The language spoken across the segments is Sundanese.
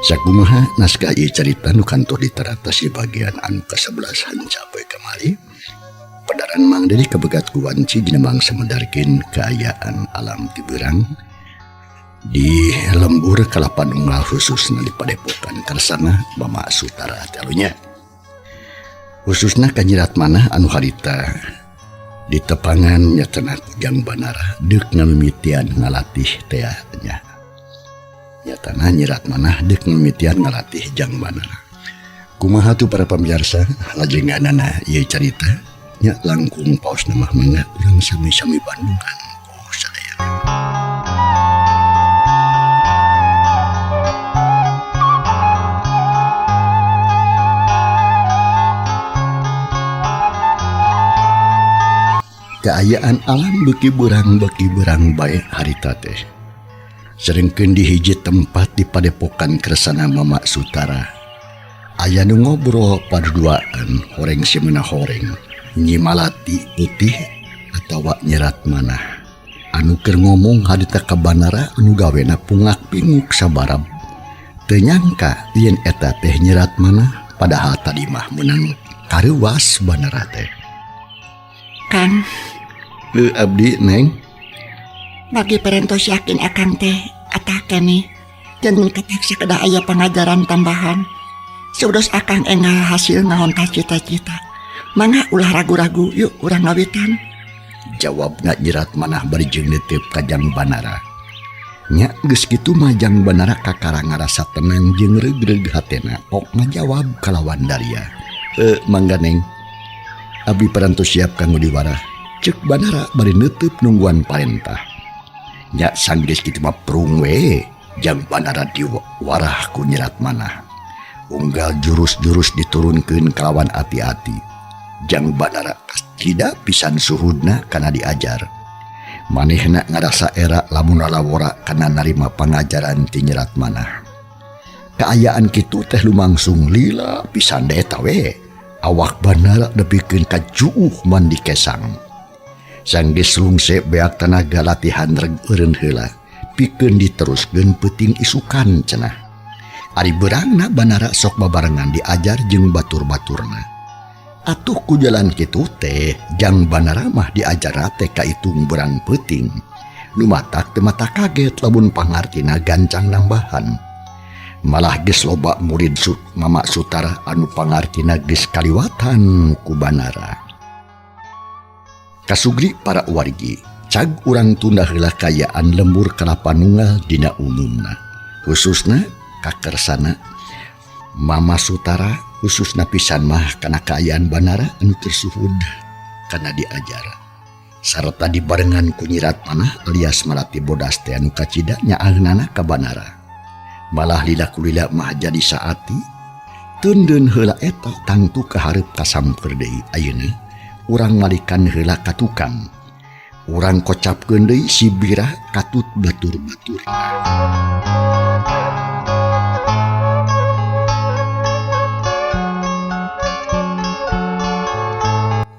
Sakumaha naskah ieu carita nu kantor diteratasi bagian anu ke-11 capai kamari. Padaran Mang Dedi kabegat ku wanci dina mangsa medarkeun kaayaan alam ti beurang di lembur Kalapanunggal khususna di Padepokan Kersana Mama Sutara talunya. Khususna kanyirat manah anu harita di tepangan nyatana Kujang Banara deuk ngamimitian ngalatih teh nya. Nyatana nyirat manah deuk mimitian ngalatih Jang Banara. Kumaha tu para pamirsa lajenganana ieu carita nya langkung paos mah mangga urang sami-sami bandungan ku sadaya. Kaayaan alam beuki beurang bae harita teh. Serengkeun di hiji tempat di Padepokan Kersana Mama Sutara. Aya nu ngobrol paduaan horeng simena horeng, Nyi Malati putih atawa nyerat manah. Anu keur ngomong harita ka Banara anu gawena pungak pinguk sabarab. Teu nyangka yen eta teh nyerat manah padahal tadi mah meunang kareuwas Banara teh. Kang, Abdi Neng. bagi perentos yakin akang teh atah kene jangan ketaksa kedah aya pengajaran tambahan. Seudos akang enggal hasil ngahontas cita-cita. Mangga ulah ragu-ragu yuk urang ngawitan. Jawabna nyerat manah bari jeung neuteup ka Jang Banara. Nya geus kitu mah Jang Banara kakara ngarasa tenang jeung reug-reug hatena pok ngajawab kalawan daria. Mangga Neng. Abdi parantos siap kanggo diwara. Ceuk Banara bari neutup nungguan parentah. Nya sanggeus kitu mah prung we Jang Banara diwarah ku nyerat manah. Unggal jurus-jurus diturunkeun kalawan hati-hati. Jang Banara tidak pisan suhudna kana diajar. Manehna ngarasa era lamun lalawora kana narima pangajaran ti nyerat manah. Kaayaan kitu teh lumangsung lila pisan eta we. Awak Banara nepikeun ka juuh mandi kesang. Sanggeus lungse beak tenaga latihan reg eureun heula pikeun diteruskeun peuting isukan cenah. Ari beurangna Banara sok babarengan diajar jeung batur-baturna. Atuh ku jalan kitu teh Jang Banara mah diajar teh ka itung berang peuting. Nu matak teu mata kaget lamun pangartina gancang nambahan. Malah geus loba murid Mama Sutara anu pangartina geus kaliwatan ku Banara. Kasugri para wargi, cag urang tunda heula kaayaan lembur Kalapanunggal dina umumna. Khususna ka Kersana Mama Sutara khususna pisan mah kana kaayaan Banara anu tersuhud kana diajar. Sarta dibarengan ku nyirat manah alias Malati bodas teh anu kacida nyaahnana ka Banara. Malah lila-kulila mah jadi saati tundeun heula eta tangtu kahareup kasamper deui ayeuna. Urang malikan heula ka tukang. Urang kocapkeun deui si birah katut batur-batur.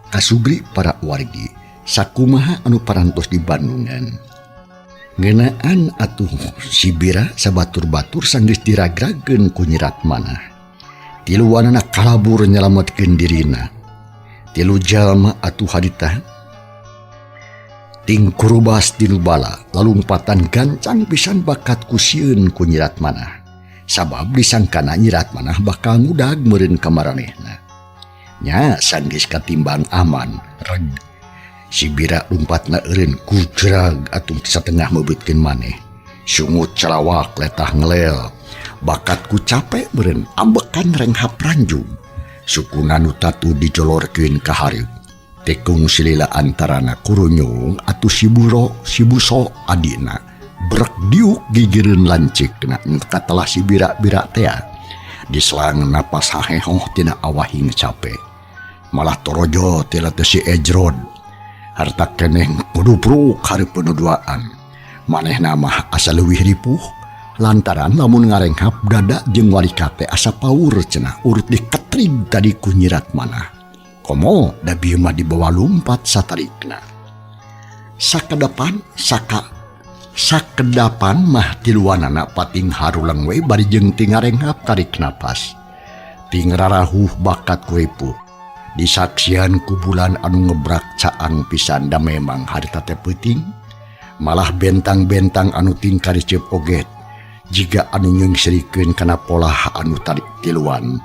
Kasugri para wargi, sakumaha anu parantos di Bandungan. Ngeunaan atuh si birah sabatur-batur sanggeus diragrageun ku nyerat manah. Tiluanana kalabur nyelametkeun dirina. Tilu jalma atuh hadita ting kurubas tilu bala lalumpatan gancang pisan bakat kusieun ku nyirat manah. Sabab disangkana nyirat manah bakal ngudag meureun ka maranehna. Nya sanggeus katimbang aman reg si bira lumpatna eureun kujrag atuh satengah meubetkeun maneh. Sungut calawak letah ngelel bakat ku capek meureun ambekan renghap ranjung. Sukuna nu tatu dijolorkeun ka hareup. Tekung silila antarana kurunyung atuh si buso adina brek diuk gigireun lancikna katelah si bira-bira teh diselang napas hahehoh tina awahing capek malah torojo tila teu si Ejrod harta keneh kudupruk hareupeun duaan manehna mah asa leuwih ripuh lantaran lamun ngarenghap dada jeung walikate asa paur cenah urut diketrig tadi ku Nyirat Manah komo da bieu mah dibawa lumpat satarikna sakedapan mah tiluanana pating harulang we bari jeung ting ngarenghap tarik napas ting rarahuh bakat kuepuh disaksian ku bulan anu ngebrak caang pisan da memang harita teh peuting malah bentang-bentang anu ting kariceup oge jiga anu nyeungsrikeun kana pola anu tarik tiluan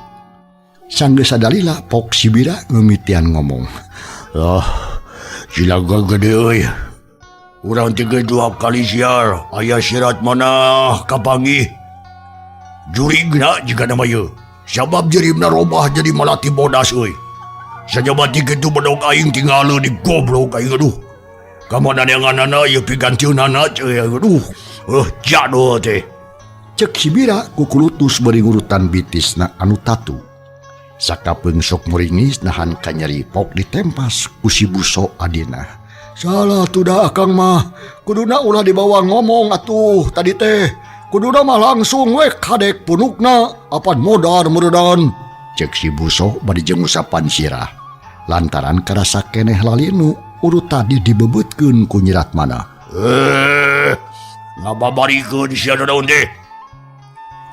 sanggeus sadalila pok si bira ngemitian ngomong cilaga gede euy urang tiga dua kali siar aya Nyirat Manah kapanggih jurigna jika nama ye sabab jerimna robah jadi malati bodas euy sajabati kitu bedog aing tinggal di goblok aing aduh kamana-nana ye pigantiunana ceuy aduh jado teh cek si bira kukulutus beri urutan bitisna anu tatu sakapeung sok muringis nahan kanyeri pok ditempas ku si buso adina salah tuda akang mah kuduna ulah dibawa ngomong atuh tadi teh kuduna mah langsung we kadek punukna apan modar meredan cek si buso bari jeung usapan sirah lantaran karasa keneh lalinu urut tadi dibebeutkeun ku Nyirat Manah ngababarikeun sia daun teh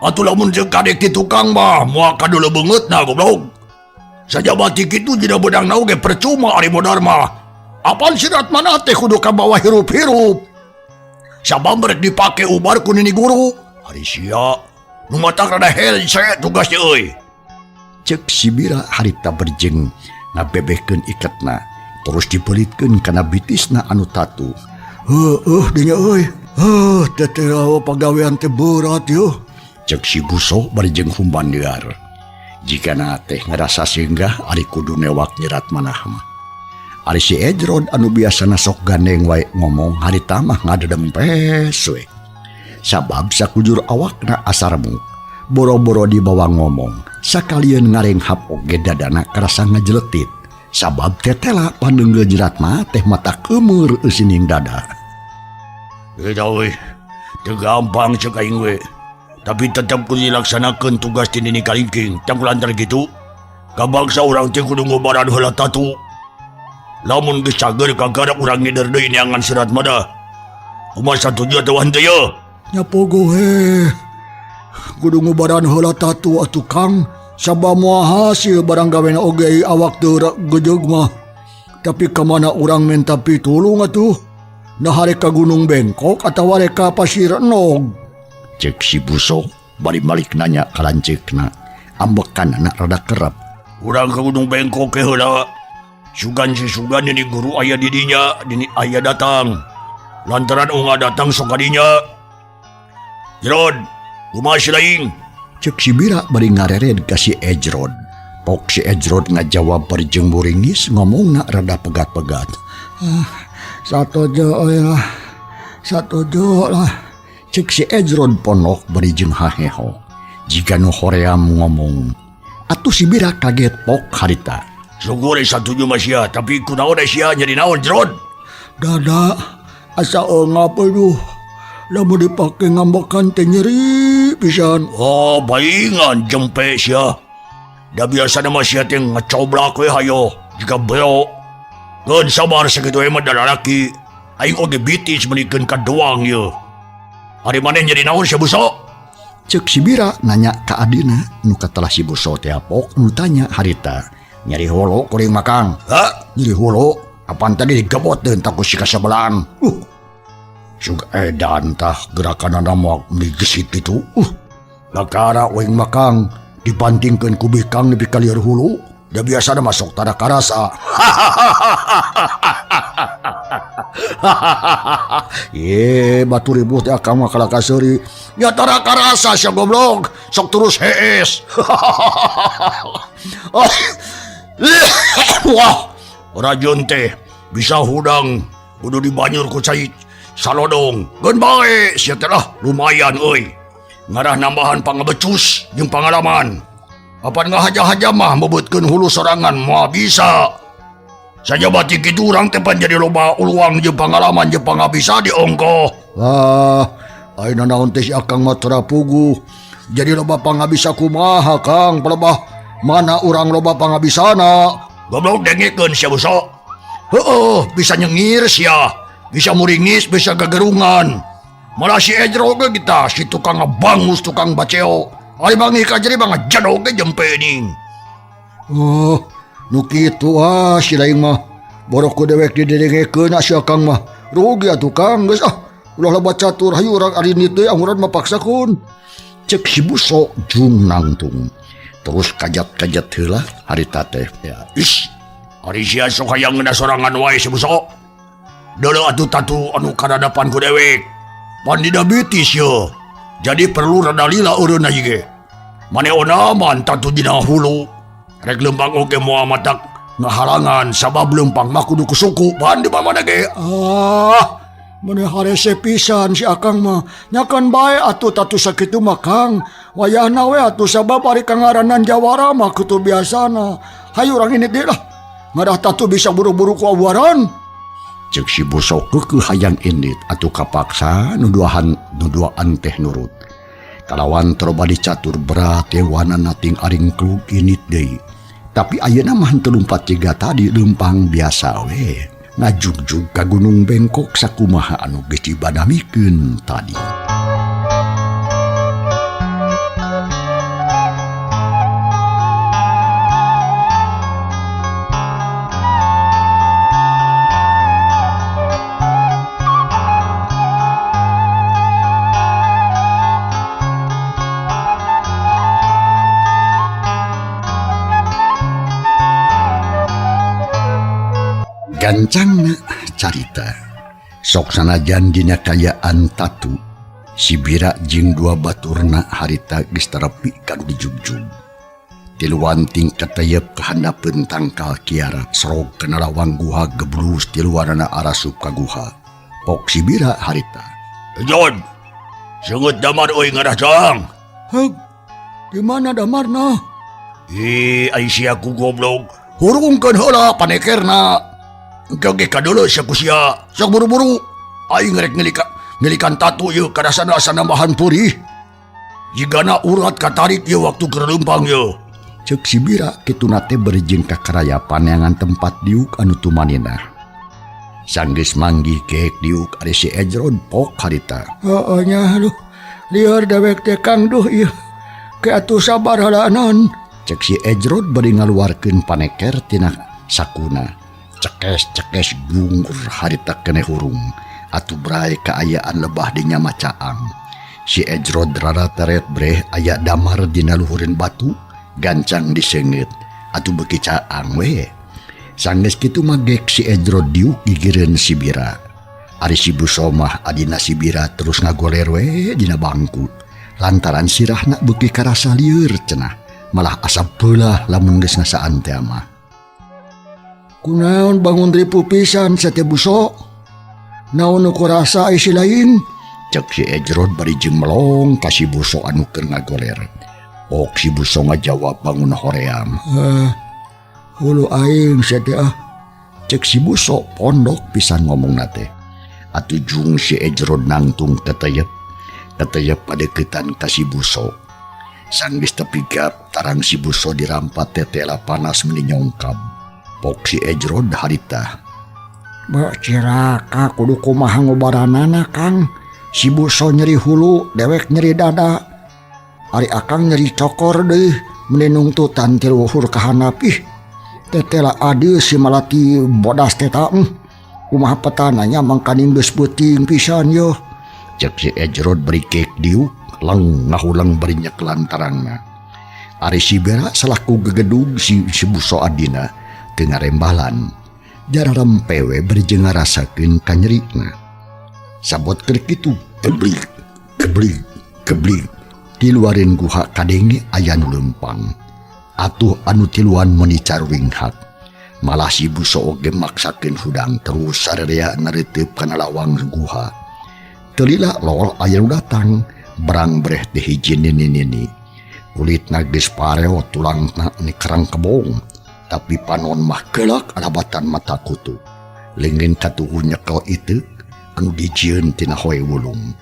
atuh lamun jeung kadek ti tukang mah moal kadulu beungeutna goblok sajabati kitu dina beudangna oge percuma ari modar mah apaan Nyirat Manah teh kudu kabawa hirup-hirup sabab merek dipake ubar ku nini guru hari sia nu matak rada helse tugasnya euy cek si bira harita berjeng ngabebehkeun iketna terus dipelitkeun kana bitisna anu tatu dinya euy teh pagawean teh berat yo cek si buso bari jeung humban liar jikana teh ngarasa singgah ari kudu newak Nyirat Manah mah ari si Ejrod anu biasana sok gandeng wae ngomong harita mah ngadedempes we sabab sakujur awakna asarmu boro-boro dibawa ngomong sakalian ngarenghap oge dadana karasa ngajeletit sabab tetela pandeungeul Nyirat Manah teh mata keumeur eusining dada eta we teu gampang cek aing we tapi tetep kudu dilaksanakeun tugas ti nini kalingking tang lantar kitu kabangsa urang teh kudu ngobaran heula tatu lamun geus cager kagara urang ngeder deui neangan Nyirat Manah kumaha satuju teh henteu ye nya pogo he kudu ngobaran heula tatu atuh Kang sabab moal hasil barang gawena oge awak teu gejeg mah tapi kamana urang minta pitulung atuh nah harek ka Gunung Bengkok atawa harek ka Pasir Enog cek si buso bari balik nanya ka lanceukna ambekanna rada kerep urang ka Gunung Bengkok ke heula sugan si sugan ini guru aya di dinya dini aya datang lantaran unga datang sok kadinya Jerod kumaha si laing cek si bira bari ngarered ka si Ejrod pok si Ejrod ngajawab bari jeung muringis ngomongna rada pegat-pegat satojo lah cek si Ejrod ponok bari jeung haheho jika nu hoream ngomong atuh si bira kaget pok harita syukur satuju mah sia tapi kunaon sia jadi naon Jerod dada asa ngapa duh lamun dipake ngambekan teh nyeri pisan baingan jempe sia da biasana mah sia teh ngacoblak we hayo jika beo geun sabar sakitu mah da lalaki aing oge bitis menikeun ka doang ye ari maneh jadi naon sia buso cek si bira nanya ka adina nu katelah si buso teh apok nu tanya harita nyari holo kuring makang nyari holo apaan tadi digebot dan takut si kasabelan suga edan tah gerakan anda mau digesit itu lakara weng makang dibantingkan ku bikang nepi ka lieur hulu da biasa masuk tada karasa ye batu ribut ya kamu kala kaseri nya tada karasa sia goblok sok terus hees wah rajun teh bisa hudang kudu dibanyur ku cai salodong gun bae siya telah lumayan euy. Ngarah nambahan pangabecus jeung pangalaman. Apan ngahaja-haja mah mebutkeun hulu sorangan moal bisa. Saja bati kitu urang teh pan jadi loba uluang jeung pangalaman jeung pangabisa di ongko. Ayeuna naon teh si Akang mah terapugu. Jadi loba pangabisa kumaha Kang? Pelebah mana urang loba pangabisana? Goblok dengekeun sia buso. Heueuh, bisa nyengir sia, bisa muringis, bisa gagerungan. Malah si Ejro ge kita, si tukang bangus, tukang baceo. Ari bangi ka jadi bang jadog ge jempening. Oh, nu kitu si laing mah. Borok ku dewek didengekeun si Akang mah. Rugi atuh Kang, geus ulah loba catur hayu urang ari ni teh amuran mapaksakeun. Cek si Buso jung nangtung. Terus kajat-kajat heula harita teh. Ya, ish. Ari sia sok hayang ngeuna sorangan wae si Buso. Deuleu atuh tatu anu kadadapan ku dewek. Pan diabetes ye. Jadi perlu rada lila eureun ieu ge. Maneona man tatu dina hulu. Rek leumpang oge moal matak ngahalangan sabab leumpang mah kudu ku suku pan di mana ge. Maneh harese pisan si Akang mah. Nyakan bae atuh tatu sakitu mah Kang. Wayahna we atuh sabab ari kangaranan jawara mah kudu biasana. Hayu urang ini deui lah. Ngadah tatu bisa buru-buru ku awaran. Cek si Buso keukeuh hayang indit atuh kapaksa nuduhan teh nurut. Kalawan terobadi catur berat tewana nating aring klug init deui. Tapi ayeuna mah henteu lumpat ciga tadi leumpang biasa we. Ngajugjug ka Gunung Bengkok sakumaha anu geus dibadamikeun tadi. Gancangna carita sok sanajan dina kayaan tatu si Bira jeung dua baturna harita geus terepi kanu dijugjug. Tiluan tingkat tayep kahandapeun tangkal kiara serog kana lawang guha geblus tiluanana arasup ka guha. Pok si Bira harita. John, seungeut damar euy ngadah jang. Heg, di mana damarna? Ai sia ku goblok. Hurungkeun heula panekerna. Engkau ge kadeuleu sia ku sia. Sok buru-buru. Aing rek ngelikan tatu ieu ka dasana bahan purih. Jigana urat katarik ieu waktu keur leumpang ieu. Cek si Bira kituna teh berijing ka karayapan neangan tempat diuk anu tumanina. Sanggeus manggih keek diuk ari si Ejron pok harita. Heueuh nya aduh. Lieur dewek teh Kang duh ieu. Ke atuh sabar heula non. Cek si Ejron bari ngaluarkeun paneker tina sakuna. Cekes gungur harita kene hurung. Atuh bray kaayaan lebah dinya macaang. Si Ejrod rara teret breh aya damar dina luhureun batu. Gancang diseungeut. Atuh beuki caang we. Sanggeus kitu magek si Ejrod diuk gigireun si Bira. Ari si Buso mah adina si Bira terus ngagoler we dina bangku. Lantaran sirahna beuki karasa lieur cenah. Malah asap peulah lamun geus ngasaan teh mah. Kunaon bangun ripu pisan sa teh Buso? Naon nu kurasa isi lain? Cek si Ejrod bari jeung melong ka si Buso anu keur ngagoler. Ok si Buso ngajawab bangun hoream. Hulu aing sia teh Cek si Buso pondok pisan ngomongna teh. Atuh jung si Ejrod nangtung teteyep padeuketan ka si Buso. Sanggeus tepigap tarang si Buso dirampat tetela panas meuni nyongkap. Pok si Ejrod harita. Mbak Ciraka kudu kumaha ngobaranana Kang. Si Buso nyeri hulu, dewek nyeri dada. Ari Akang nyeri cokor deui, meuni nungtutan ti luhur kahanap ih. Tetela adeu si malati bodas teh kumaha petananya mangkaning geus beuting pisan yo. Cek si Ejrod beri keek diuk, leng ngahulang bari nyek lantarangna. Ari si Bira selaku gegedug si Buso adina. Teu ngarembalan jararem pewe beri jeung ngarasakeun kanyerikna. Sabot keur kitu geblik di luarin guha kadenge aya nu leumpang. Atuh anu tiluan meuni carwing hak. Malah si Buso oge maksakeun hudang terus sarerea nareuteup kana lawang guha. Telila lol aya nu datang, berang breh teh hiji nini. Kulitna geus pareo tulangna ni kerang kebong, tapi panon mah kelak alabatan mata kutu. Leunggeun katuhu nyekel itu anu dijieun tina hoe wulung.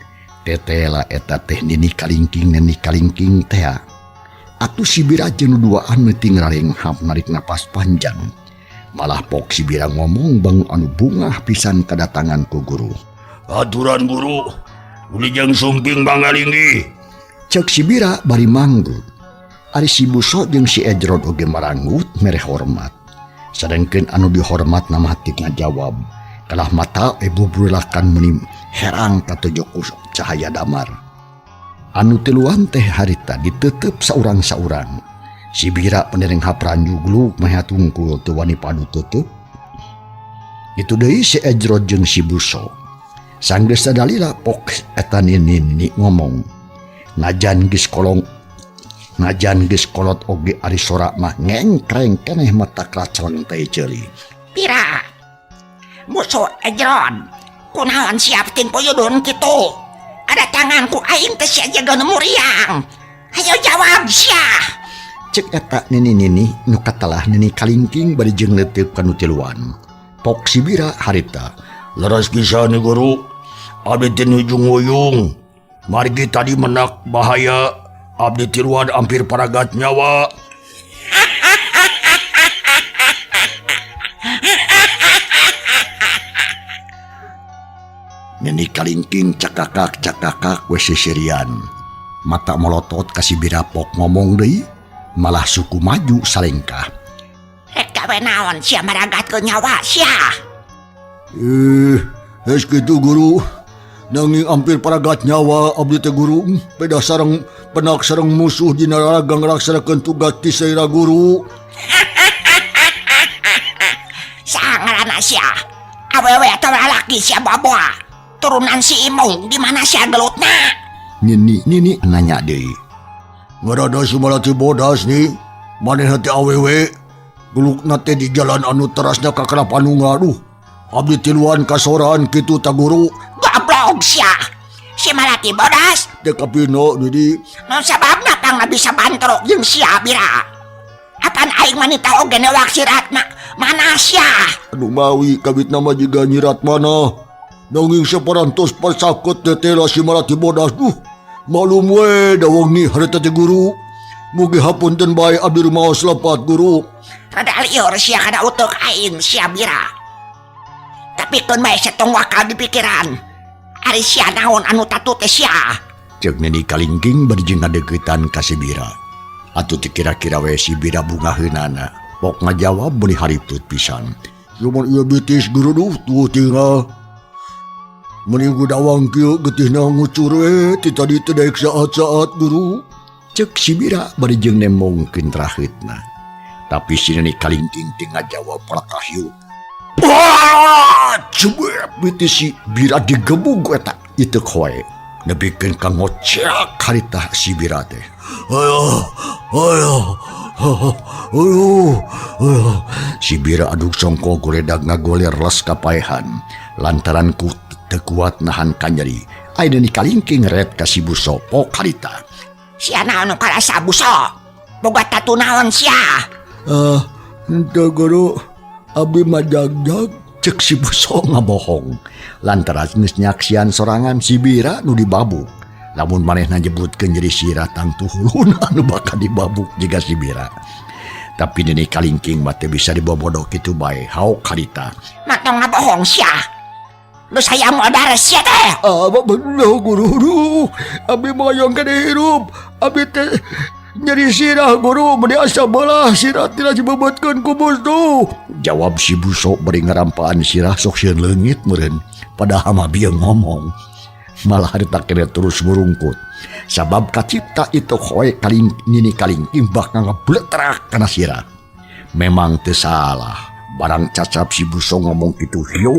Tetela eta teh nini kalingking teh. Atuh si Bira jeung duaan neuting rarenghap narik napas panjang. Malah pok si Bira ngomong bang anu bungah pisan kedatangan ku guru. Aturan guru, uli jeung sumping bangalinggi. Cek si Bira bari manggut. Ari si Buso jeung si Ejrod oge maranggut mere hormat. Sedengkeun anu dihormat nama hati ngajawab. Kalah mata bubrulakan meni herang katujuh cahaya damar. Anu tiluan teh harita ditetep saurang-saurang. Si Bira penereng hapran jugluk mah tungkul teu wani padu tetep. Itu deui si Ejrod jeung si Buso. Sanggeus sadalila pok eta nini ngomong. Najan geus kolot oge ari sora mah ngengkreng keneh mata klacon teh ceuli. Bira, Buso Ejrod, kunaon siap ting puyudun kitu? Ada tanganku aing teh sia jaga muriang. Hayo jawab sia. Cek eta nini nu katalah nini kalingking bari jeung leuteuk kanu tiluan. Pok si Bira harita. Leres pisan nih guru. Abdi teh nujung wuyung. Margi tadi menak bahaya. Abdi tiluan hampir paragat nyawa. Nini kalingking cakakak wes sisirian. Mata melotot ka si Bira pok ngomong deui, malah suku maju salengkah. Rek gawe naon sia maragatkeun nyawa sia? Geus kitu guru. Nanging hampir paragat nyawa abdi teh guru. Peda sareng penak sareng musuh dina raraga ngalaksanakeun tugas ti saira guru. Sangarana sia. Awewe teh lalaki sia baboa. Turunan si Imung di mana sia gelutna? Nini nanya deui. Ngarada sumalati bodas nih. Manehna teh awewe. Gelukna teh di jalan anu terasna ka Karapanung aduh. Abdi tiluan kasoran kitu ta guru. Goblok sia. Si Malati bodas. Teh kapino jadi Non sababna pang bisa bantrok jeung sia Bira. Apan aing wanita oge newak siratna. Mana sia? anu mawi kabit nama juga nyirat mana. Nanging saparantos pasakot tetela si Malati bodas duh. Malum we dawangi harita teh guru. Mugi hapunten bae abdi rumaos lepat guru. Rada liur sia kada utuk aing sia Bira. Tapi kun bae setong wakal di pikiran. Ari sia naon anu tatu teh sia. Cek nini kalingking bari jeung ngadeukeutan ka si Bira. Atuh teu kira-kira we si Bira bungaheunana. Pok ngajawab meuli haritut pisan. Cuman ieu bitis guru duh tuh tinggal. Mending dawang kieu getihna ngucur we ti tadi teh daek saat-saat guru. Cek si Bira bari jeung nemongkeun raheutna. Tapi si nini kalingking teu ngajawab palakahyu. Wah, coba bitis si Bira digebug eta itu koe. Nebikeun ka ngocek harita si Bira teh. Ayo. Si Bira aduk songko goledag ngagoler les kapaehan. Lantaran ku teu kuat nahan kanyeri. Ayeuna ni kalingking ret ka si Buso pok harita. Sia naon karasa Buso? Boga tatu naon sia? Ente guru. Abdi mah jag-jag. Cek si Buso ngabohong. Lantaran geus nyaksian sorangan si Bira nu dibabuk. Lamun manehna nyebutkeun jadi sira tangtu hulun anu bakal dibabuk jiga si Bira. Tapi nini kalingking mah teu bisa dibobodok kitu bae haok harita. Matong ngabohong sia. Lu saya modar sia teh. Bener guru. Abdi mah yang kada hirup. Abdi teh nyeri sirah guru. Meni asa belah sirah tina dibobotkeun ku musuh. Jawab si Buso beri ngarampaan sirah sok sieun leungit meureun. Padahal mah bieu ngomong. Malah harita kena terus ngurungkut. Sabab kacipta itu hoe nini kalingking bakal ngebletrak kana sirah. Memang teu salah. Barang cacap si Buso ngomong kitu hiu.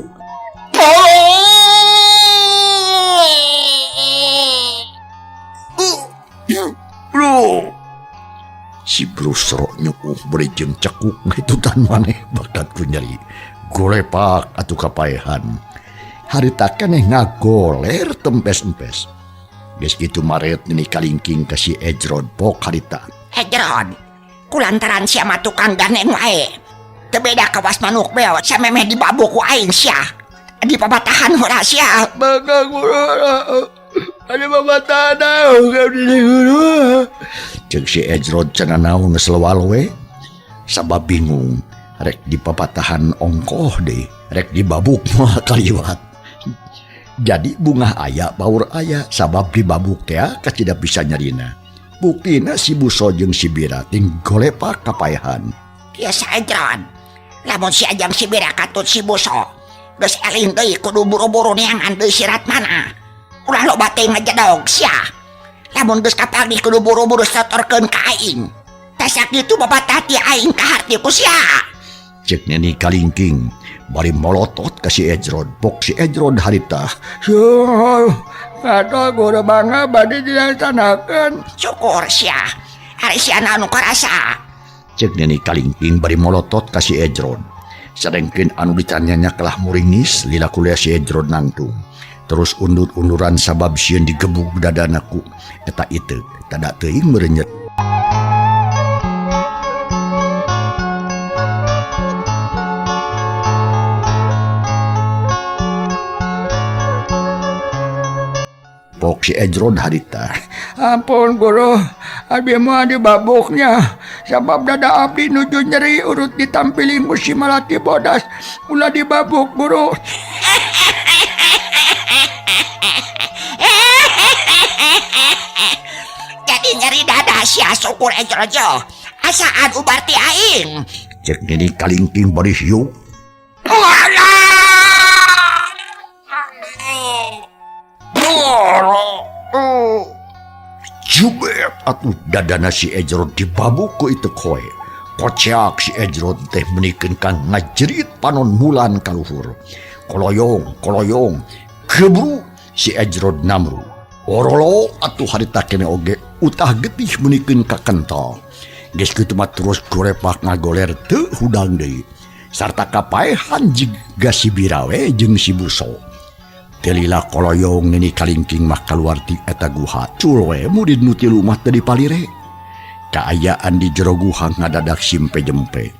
Bro. Si Brusro nyukuh beri jeung cekuk ngitutan maneh bakat ku nyeri. Golepak atuh kapaehan. harita keneh ngagoler tempes-empes. Geus kitu maret nini kalingking ka si Ejrod pok harita. Ejron, kulantaran sia mah tukang ganen wae. Teu beda kawas manuk beo, sia memeh di babuk wae sia. Di pabatahan heula sia. Baka guru, ada bapak tanah, di guru. Cek si Ejrod cenah naon geus lewal we. Sabab bingung, rek di papatahan ongkoh deh, rek di babuk mah kaliwat. Jadi bunga aya baur aya sabab di babuk teh kacida bisa nyarina. Buktina si Buso jeung si Bira ting golepak kapayahan. Biasa Ejron, lamun si Ajang si Bira katut si Buso, geus eling deui kudu buru-buru neangan deui si Ratmana. Ulah loba teh ngajedog sia. Lamun geus kapagi kudu buru-buru setorkeun ka aing. Tasak kitu babatah ti aing ka harti ku sia. Cek neni kalingking bari molotot ka si Ejrod pok si Ejrod harita. Kata guru bangga bade dilaksanakan. Syukur sia. Hari sia anu karasa. Cek neni kalingking bari molotot ka si Ejrod. Sadengkeun anu ditanyanya kelah muringis lila kuliah si Ejrod nangtung. Terus undur-unduran sabab sieun digebug dadanaku. Eta itu tada teuing merenyet. Pok si Ejrod harita. Ampun guru, abi mah di babuknya. Sabab dada abdi nuju nyeri urut ditampilin ku si Malati Bodas. Ulah di babuk guru. Jadi nyeri dada sia syukur Ejrojo. Asaan ubar ti aing. Cek neni kalingking bari hiu. Jubet atuh dadana si Ejrod dibabuk ku itu koe. Kocak si Ejrod teh menikeun kang ngajerit panon bulan kaluhur. Koloyong, koloyong. Kebru si Ejrod namru. Orolo atuh harita kene oge utah getih menikeun ka kental. Geus kitu mah terus gorepak ngagoler teu hudang deui. Sarta kapaehan jiga si Bira we jeung si Buso. Telila koloyong nini kalingking mah kaluar ti eta guha culwe murid nu tilu mah teu dipalire. Kaayaan di jero guha ngadadak simpe jempe.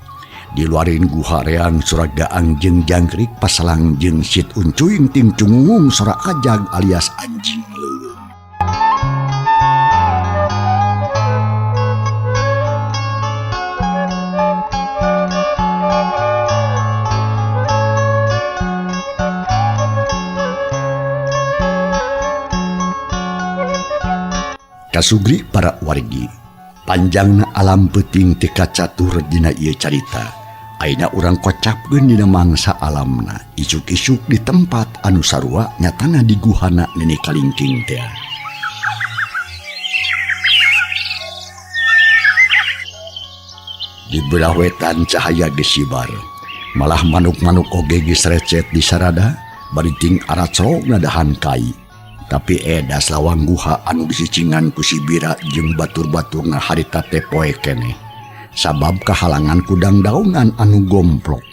Di luarin guha reang suragaang jeung jangkrik pasalang jeung sit uncuing tim cungung sora ajag alias anjing leuweung. Kasugri para wargi, panjangna alam peuting teu kacatur dina ieu carita. Aina urang kocapkeun dina mangsa alamna, isuk-isuk di tempat anu sarua nyatana di guhana nini kalingking teh. Di belah wetan cahaya gesibar, malah manuk-manuk oge geus recet di sarada, bari ting aracrog ngadahan kai. Tapi edas lawang guha anu disicingan ku si Bira jeung batur-baturna harita teh poe keneh. Sabab kahalangan kudang daunan anu gomplok.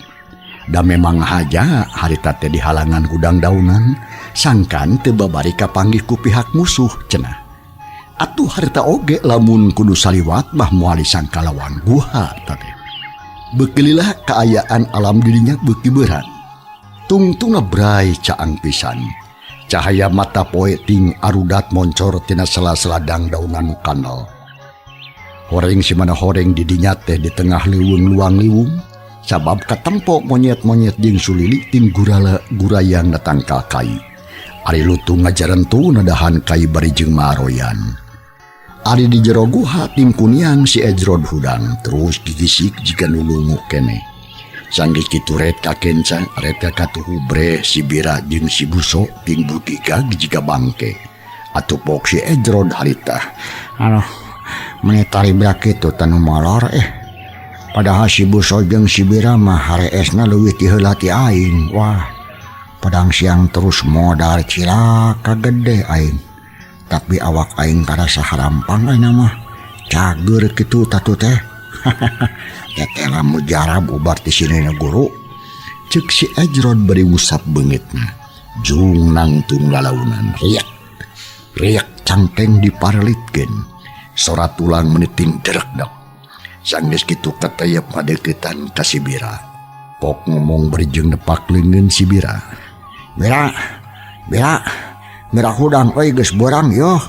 Da memang haja harita teh dihalangan kudang daunan, sangkan teu babari kapanggih ku pihak musuh cenah. Atuh harita oge lamun kudu saliwat mah moal disangka lawan guha teh. Beukeulilah kaayaan alam dirinya beuki beurang. Tungtungna bray caang pisan. Cahaya mata poe ting arudat moncor tina sela-sela daunan kanal. Horeng si mana horeng di dinya teh di tengah leuweung luang liwung. Sabab katempo monyet-monyet jeung sulili ting gurayang datangkal kai. Ari lutung ngajarentu nadahan kai bari jeung maroyan. Ari di jero guha tim kuniang si Ejrod hudang terus gigisik jika nulungu keneh. Sanggih kitu ret kakenca ret kakatuhu bre si Bira jeung si Buso ting bukigag jika bangke. Atuh pok si Ejrod harita. Aduh, menitari bra kitu tanu molor Padahal si Buso jeung si Bira mah hareesna leuwih ti heula ti aing. Wah, padang siang terus modal cilaka gede aing. Tapi awak aing karasa harampang ayeuna mah. Cager kitu tatu teh. Tetela mujarab ubar ti sinina guru. Cek si Ejrod bari ngusap beungitna. Jung nangtung lalaunan riak cangkeng diparlitkeun. Sora tulang meniting derekdak. Sanggeus kitu katayap ngadeukeutan ka si Bira. Pok ngomong berjeng nepak leungeun si Bira. Bira hudang euy geus borang yo.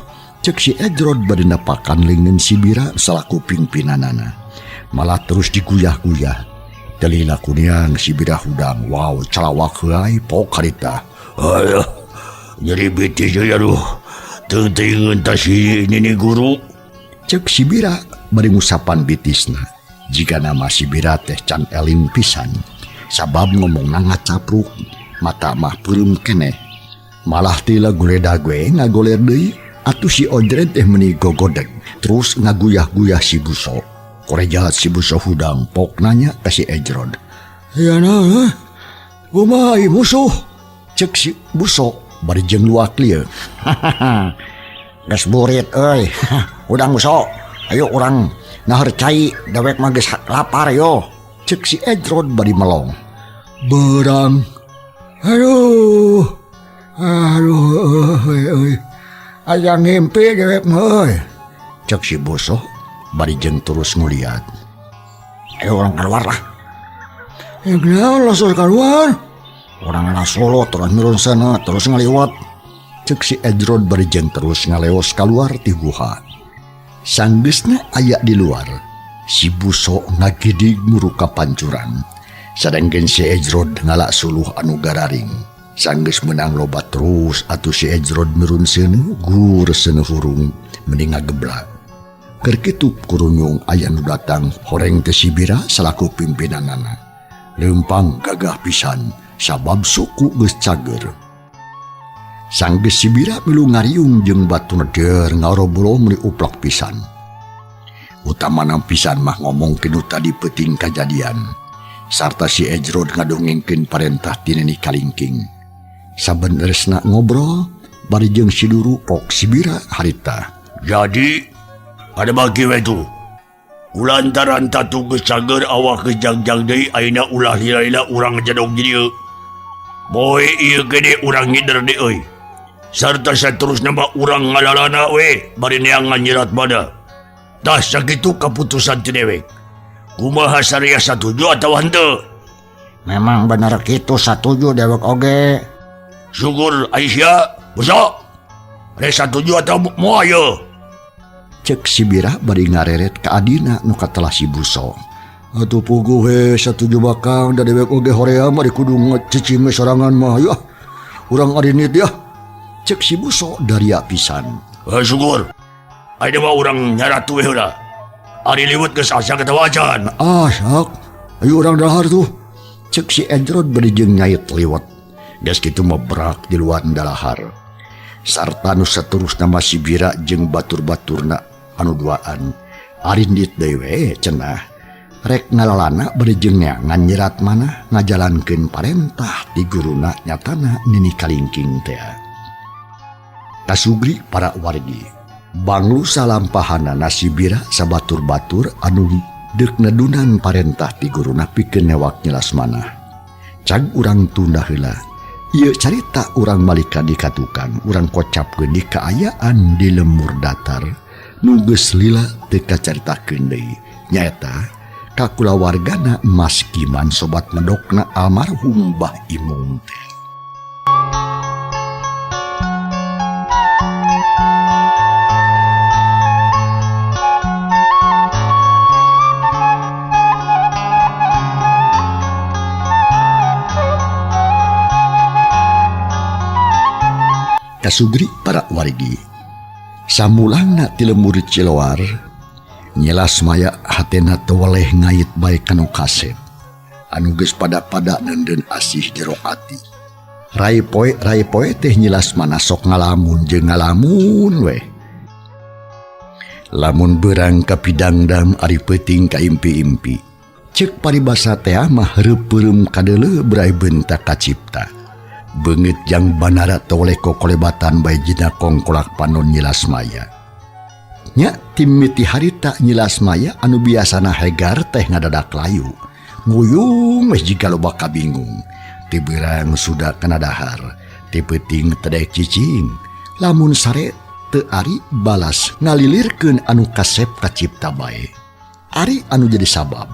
Cek si Ejrod bade nepakan leungeun si Bira salaku pimpinanana. Malah terus diguyah-guyah. Dalila kuniang si Bira hudang. Wow, calawak heulai pok harita. Aduh, jadi betis ya aduh. Teutingeun ta si nini guru. Cek si Bira bari ngusapan bitisna. Jika nama si Bira teh can eling pisan. Sabab ngomongna ngacapruk. Mata mah peureum keneh. Malah tila guledag we ngagoler deui. Atuh si Ojret teh meuni gogodeg. Terus ngaguyah-guyah si Buso. Korejahat si Buso hudang pok nanya ka si Ejrod. Ya nah, kumaha ieu musuh? Cek si Buso bari jeung luak lieu. Geus burit euy. Udang Buso. Ayo urang naheur cai dewek mah geus lapar yo. Cek si Ejrod bari melong. Berang. Aduh. Euy. Aya ngimpi dewek mah euy. Cek si Buso bari jeung terus nguliat. Ayo urang keluar lah. Ya kenapa langsung keluar? Urang ngasolo terus nurun sana terus ngaliwat. Cek si Ejrod bari jeung terus ngaleos kaluar ti guha. Sanggeusna aya di luar, si Buso ngagidig muruka pancuran. Sadengkeun si Ejrod ngalak suluh anu gararing. Sanggeus menang lobat terus atuh si Ejrod nurun seuneu gur seuneu hurung mending ngageblak. Keur kitu kurunyung aya nu datang horeng teh si Bira salaku pimpinanana. Leumpang gagah pisan sabab suku geus cager. Sanggeus si Bira milu ngariung jeung batu neder ngarobrol meuli uplok pisan. Utamana pisan mah ngomong kinu tadi peuting kajadian. Sarta si Ejrod ngadongengkeun parentah ti Nini Kalingking. Sabeneresna ngobrol bari jeung si Duru pok si Bira harita. Jadi ada bagi we tu. Ulantaran tatu geus cager awak kejangjang deui ayeuna ulah lila urang jadong di dieu. Boy ieu gede urang ngider deui euy. Sarta saterusna mah urang ngalalana we bari neangan nyerat bada. Tah sakitu kaputusan ti dewek. Kumaha saria satuju atawa henteu? Memang bener kitu satuju dewek oge. Syukur Aisyah, Buso. Rek satuju atawa moal ye? Cek si Bira bari ngareret ka adina nu katelah si Buso. Atuh puguh we satuju bakang da dewek oge horea mah kudu ngecicime sorangan mah ya. Urang arinit ya. Cek si Buso daria pisan. Syukur. Ayeuna mah urang nyaratu we heula. Ari liwet geus asa katawacan. Sak. Ayo urang dahar tuh. Cek si Ejrod bari jeung nyait liwet. Geus kitu mah berak di luar dalahar. Sarta nu saterusna mah si Bira jeung batur-baturna anu duaan. Arindit deui we cenah. Rek ngalalana bari jeung neangan nyerat manah ngajalankeun parentah ti guruna nyatana Nini Kalingking teh. Kasugri para wargi. Banglu salampahanana si Bira sabatur-batur anu deuk nedunan parentah ti guruna pikeun newak nyelas manah. Cag urang tunda heula. Ieu carita urang malika dikatukan, urang kocapkeun di kaayaan di lemur datar nu geus lila teu kacaritakeun deui. Nyaeta kakulawargana Mas Kiman sobat medokna almarhum Mbah Imung teh. Kasugri para wargi. Samulangna ti lemur Ciloar nyelas maya hatena teu weleh ngait bae kanu kasep anu geus pada-pada neundeun asih jero ati. Rai poe teh nyelas mana sok ngalamun jeung ngalamun we. Lamun beurang kapidangdam ari peuting ka impi-impi. Ceuk paribasa teh mah heureub peureum kadeuleu berai bentak kacipta. Beungeut jang banara teu oleh kokolebatan bae jina kongkolak panon nyelas maya. Nya tim miti harita nyelas maya anu biasana hegar teh ngadadak layu. Nguyung weh jiga loba kabingung. Ti beurang suda kana dahar. Tipeting tedek cicing, lamun sare teu ari balas ngalilirkeun anu kasep kacipta bae. Ari anu jadi sabab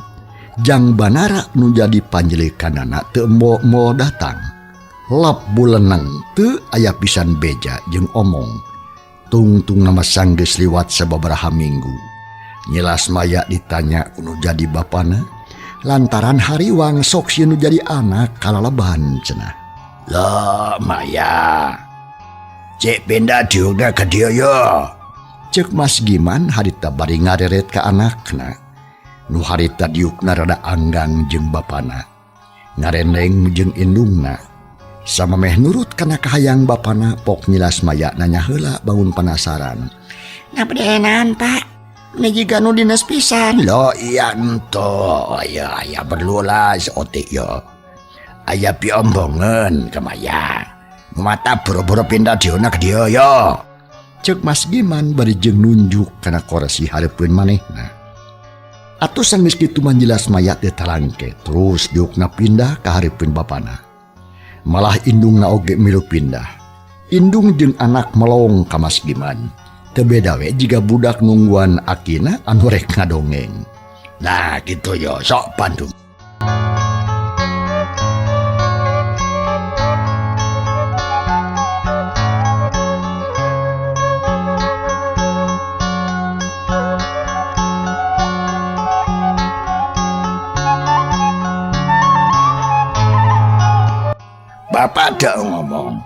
Jang Banara nu jadi panjelekanana teu mo datang. Lap buleneng teu aya pisan beja jeung omong. Tungtung nama sanggeus liwat sababaraha minggu. Nyelas Maya ditanya kudu jadi bapana, lantaran hariwang sok sieun nu jadi anak kalalaban cenah. Lah Maya, cek pindah diuga ke dia yo. Cek Mas Giman harita bari ngareret ka anakna. Nu harita diukna rada anggang jeung bapana. Ngareneng jeung indungna. Sama meh nurut kana kahayang bapana pok nyilas Maya nanya heula bangun penasaran. Ngabedenan Pak, ini juga nu dinas pisan. Lo iya ento, aya berlulah seotik yo. Aya piombongan ke Maya. Mata boro-boro pindah diuna ke dia yo. Cek Mas Giman bari jeung nunjuk kana koresi hareupeun manehna. Atuh sanggeus kitu manjelas Maya teh talangke terus diukna pindah ka hareupeun bapana. Malah indungna oge milu pindah. Indung jeung anak melong ka Mas Giman. Teu beda we jiga budak nungguan akina anu rek ngadongeng. Nah gitu yo, sok Bandung. Bapak dak ngomong,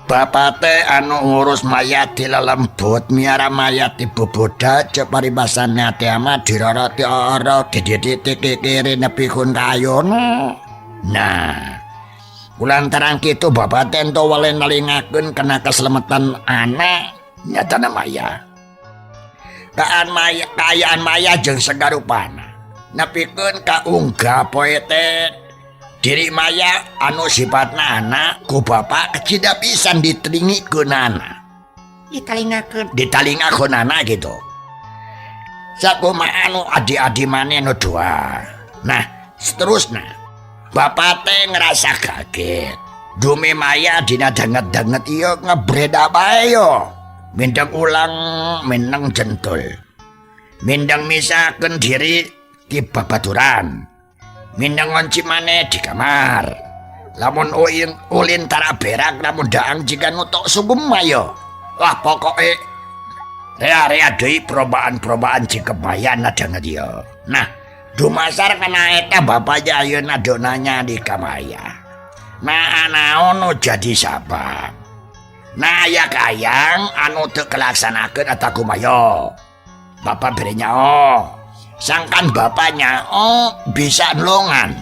bapak teh anu ngurus mayat di lelembut miara mayat di bubuda cek paribasannya teh ama diroroti oro dididiti kikiri nepi kun kayono. Nah, kulantaran gitu bapak teh ento wale nalingakeun kena keselamatan anak nyatana Maya. Kaayaan Maya jeung segarupana nepikeun ka unggah poe teh diri Maya anu sifatna anak ku bapak kecida pisan diteringikeun anak. Ditalingakeun anak gitu. Sakumaha anu adi-adi maneh nu dua. Nah, seterusna bapak teh ngerasa kaget. Dume Maya dina danget-danget ieu ngebreda bae yo. Mindeng ulang meneng jentul. Mindeng misakeun diri di babaturan. Mindeng ngonci maneh di kamar. Lamun ulin tara berak lamun daang jika nutuk sugem mayo. Wah pokoke rea deui perobaan jika Maya nadanget yo. Nah, dumasar kana eta bapak ayeuna donanya di kamaya. Nah, anaon nu jadi sabab. Nah, aya kayang anu teu kelaksanakeun eta kumayo. Bapak berenya sangkan bapaknya bisa nolongan.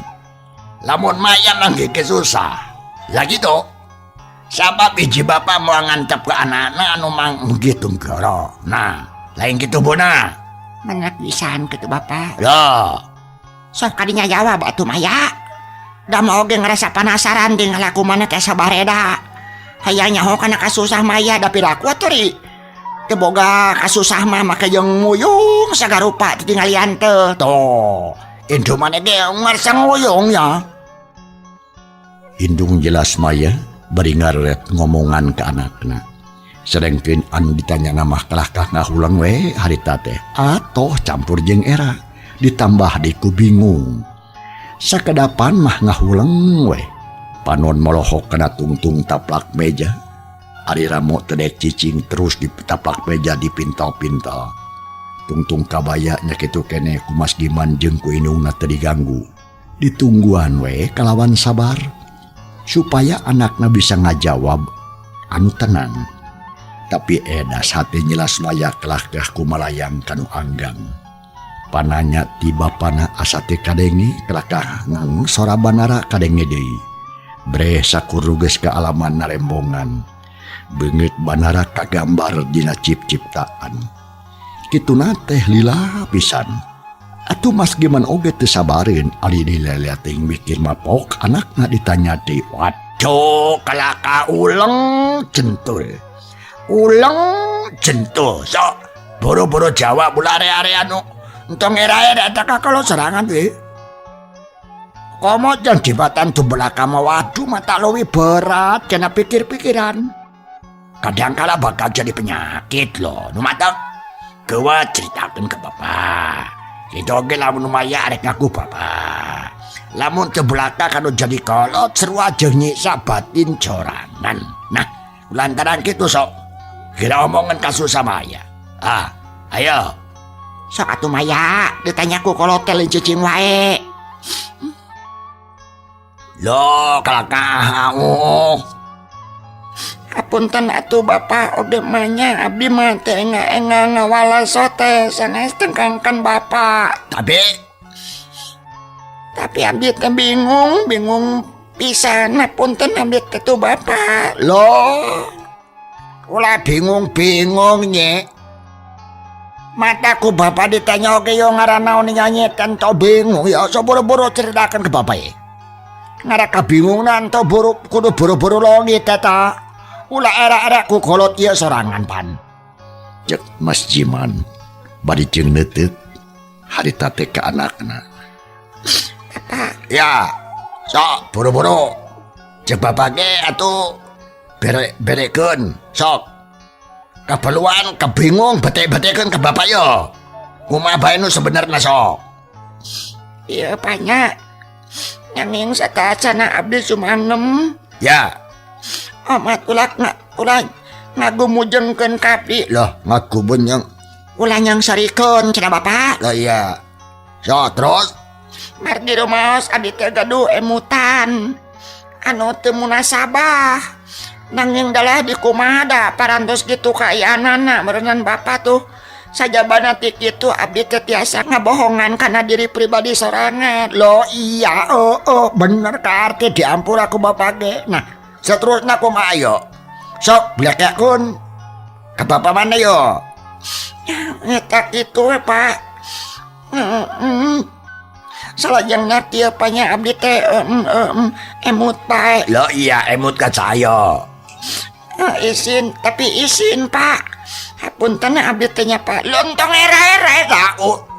Lamun Maya manggih susah. Lah gitu. Sabab biji bapak mau ngantep ke anak-anak anu manggih tunggara. Nah, lain gitu bona. Menak pisan kitu Bapak. Loh. Sok kadinya jawab atuh Maya. Da mau ge ngerasa penasaran dengan laku mana teh sabareda. Hayang nyaho kana kasusah Maya da piraku atuh ri. Teu boga kasusah mah make jeung nguyung sagarupa tingalian teh. Tuh, indung maneh ge ngarsa nguyung ya. Indung jelas Maya bari ngaret ngomongan ke anakna. Sedengkeun anu ditanya namah kelakah ngahulang we harita teh atoh campur jeung era ditambah diku bingung. Sakedapan mah ngahulang we. Panon molohok kana tungtung taplak meja. Ari ramo tedek cicing terus di taplak meja dipintal-pintal. Tungtung kabaya nya kitu kene ku Mas Giman jeung ku indungna teu diganggu. Ditungguan we kalawan sabar supaya anakna bisa ngajawab anu tenang. Tapi edas hati nyelas Maya kelakah ku malayang kanu anggang. Pananya ti bapana asa teh kadengi kelakah ngang sora Banara kadenge deui. Breh sakuru geus ka alaman narembongan. Beungeut Banara kagambar dina cip-ciptaan. Kituna teh lila pisan. Atuh Mas Giman oge teu sabareun ari dilelea teuing mikir mapok anakna ditanya deui. Waduh, kelaka uleng jentul. Uleng jentul. Sok boro-boro jawab ulah area anu entong era-era eta kalau serangan we. Komo jan jembatan Dumbelah Kama waduh mata luwi berat kena pikir-pikiran. Kadang kala bakal jadi penyakit loh. Numatak gua ceritakan ke bapak. Itu oke lamun maya arek ngaku bapak. Lamun tebelaka kanu jadi kolot seru aja nyiksa batin jorangan. Nah, lantaran gitu sok. Kira omongan kasus sama ayah. Ayo. Sok atuh Maya, ditanyaku kalau telin cicing wae. Loh, kalakamu. Apunten atuh bapak oge manya abdi mah teh enga ngawala sote sanes tengkangkan bapak. Tapi abdi teh bingung pisan apunten abdi teh tuh bapak. Loh. Ulah bingung nye. Mataku bapak ditanya oke yo ngaranau nyanyi kan to bingung ya so boro-boro ceritakan ke bapak ya. Ngara kabingungan to kudu boro-boro longi teta. Ulah era-era ku kolot ieu sorangan pan. Cek Mas Jiman bari jeung neuteut harita teh ka anakna. Ya, sok boro-boro. Cek bapak ge atuh berekeun sok. Keperluan kebingung bete-betekeun ke bapak yo. Kumaha bae nu sebenarnya sok. Iya banyak. Nanging satacana abdi sumanem. Ya. Amat ulah ngagumujengkeun ka abdi. Loh, ngagumujeng. Ulah nyang sarikeun cenah bapak. Lah iya. So terus Margi rumaos abdi teh gaduh emutan. Anu teu munasabah. Nanging dalah di kumada parantos gitu kaayanana merenang bapak tuh sajabana ti kitu abdi teh tiasa ngabohongan kana diri pribadi sorangan. Loh iya bener ka arti diampur aku bapak ge. Nah seterusnya kumaha ayo. Sok blekekun ke bapak mana yo. Ngetak itu pak. Salajeng ngerti apanya abdi teh emut pae. Loh iya emut ka saya. Isin pak. Hapunten abdi teh nya pak. Lontong era-era eta.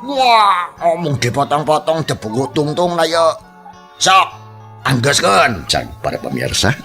Wah, omong dipotong-potong debuku tungtung lah yo. Sok, anggeskeun. Sang para pemirsa,